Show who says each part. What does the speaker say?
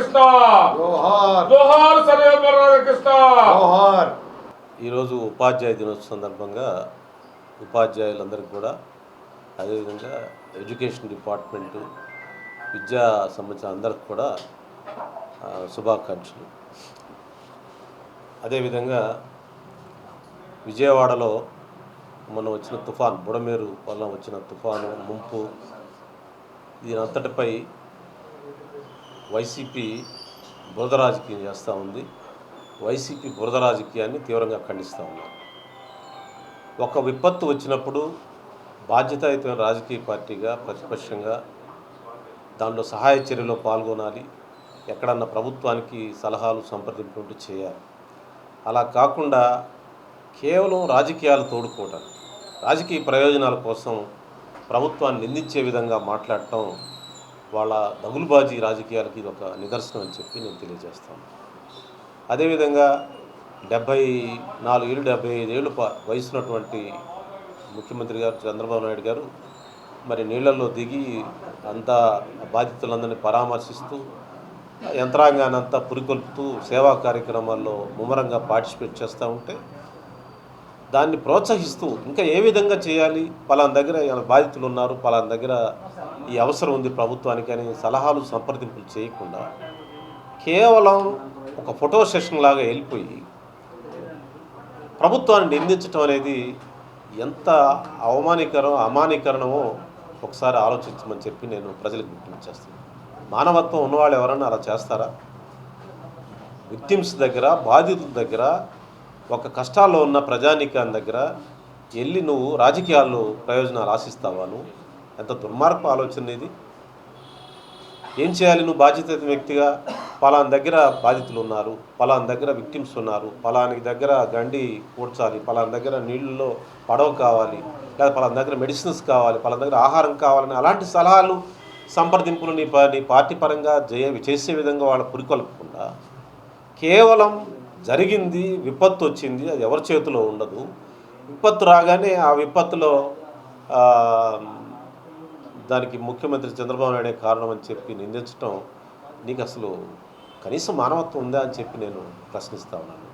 Speaker 1: రాధాకృష్ణ జోహార్ జోహార్ సర్వేపల్లి రాధాకృష్ణ జోహార్.
Speaker 2: ఈరోజు ఉపాధ్యాయ దినోత్సవం సందర్భంగా ఉపాధ్యాయులందరికీ కూడా, అదేవిధంగా ఎడ్యుకేషన్ డిపార్ట్మెంటు, విద్యా సంబంధించిన అందరికి కూడా శుభాకాంక్షలు. అదేవిధంగా విజయవాడలో మొన్న వచ్చిన తుఫాన్, బుడమేరు వల్ల వచ్చిన తుఫాను ముంపు, దీనంతటిపై వైసీపీ బురద రాజకీయం చేస్తూ ఉంది. వైసీపీ బురద రాజకీయాన్ని తీవ్రంగా ఖండిస్తూ ఉన్నారు. ఒక విపత్తు వచ్చినప్పుడు బాధ్యతాయుతమైన రాజకీయ పార్టీగా, ప్రతిపక్షంగా దానిలో సహాయ చర్యలో పాల్గొనాలి. ఎక్కడన్నా ప్రభుత్వానికి సలహాలు, సంప్రదింపులు చేయాలి. అలా కాకుండా కేవలం రాజకీయాలు తోడుకోవటం, రాజకీయ ప్రయోజనాల కోసం ప్రభుత్వాన్ని నిందించే విధంగా మాట్లాడటం వాళ్ళ దగులుబాజీ రాజకీయాలకి ఇది ఒక నిదర్శనం అని చెప్పి నేను తెలియజేస్తాను. అదేవిధంగా 74 ఏళ్ళు 75 ఏళ్ళు వయసున్నటువంటి ముఖ్యమంత్రి గారు చంద్రబాబు నాయుడు గారు మరి నీళ్లలో దిగి అంతా బాధితులందరినీ పరామర్శిస్తూ, యంత్రాంగాన్ని అంతా పురికొల్పుతూ సేవా కార్యక్రమాల్లో ముమ్మరంగా పార్టిసిపేట్ చేస్తూ ఉంటే దాన్ని ప్రోత్సహిస్తూ ఇంకా ఏ విధంగా చేయాలి, పలానా దగ్గర బాధితులు ఉన్నారు, పలానా దగ్గర ఈ అవసరం ఉంది ప్రభుత్వానికి అని సలహాలు, సంప్రదింపులు చేయకుండా కేవలం ఒక ఫోటో సెషన్ లాగా వెళ్ళిపోయి ప్రభుత్వాన్ని నిందించడం అనేది ఎంత అమానీకరణమో ఒకసారి ఆలోచించమని చెప్పి నేను ప్రజలకు విజ్ఞప్తి చేస్తాను. మానవత్వం ఉన్నవాళ్ళు ఎవరన్నా అలా చేస్తారా? విక్టిమ్స్ దగ్గర, బాధితుల దగ్గర, ఒక కష్టాల్లో ఉన్న ప్రజానీకాన్ని దగ్గర వెళ్ళి నువ్వు రాజకీయాల్లో ప్రయోజనాలు ఆశిస్తావా? నువ్వు ఎంత దుర్మార్గపు ఆలోచన ఇది. ఏం చేయాలి నువ్వు బాధ్యత వ్యక్తిగా? పలానా దగ్గర బాధితులు ఉన్నారు, పలానా దగ్గర విక్టిమ్స్ ఉన్నారు, పలానా దగ్గర గండి పూడ్చాలి, పలానా దగ్గర నీళ్ళలో పడవ కావాలి, లేదా పలానా దగ్గర మెడిసిన్స్ కావాలి, పలానా దగ్గర ఆహారం కావాలని అలాంటి సలహాలు, సంప్రదింపులు నీ పార్టీ పరంగా చేసే విధంగా వాళ్ళ పురికొల్పకుండా కేవలం జరిగింది, విపత్తు వచ్చింది, అది ఎవరి చేతిలో ఉండదు. విపత్తు రాగానే ఆ విపత్తులో దానికి ముఖ్యమంత్రి చంద్రబాబు నాయుడే కారణం అని చెప్పి నిందించడం నీకు అసలు కనీసం మానవత్వం ఉందా అని చెప్పి నేను ప్రశ్నిస్తా ఉన్నాను.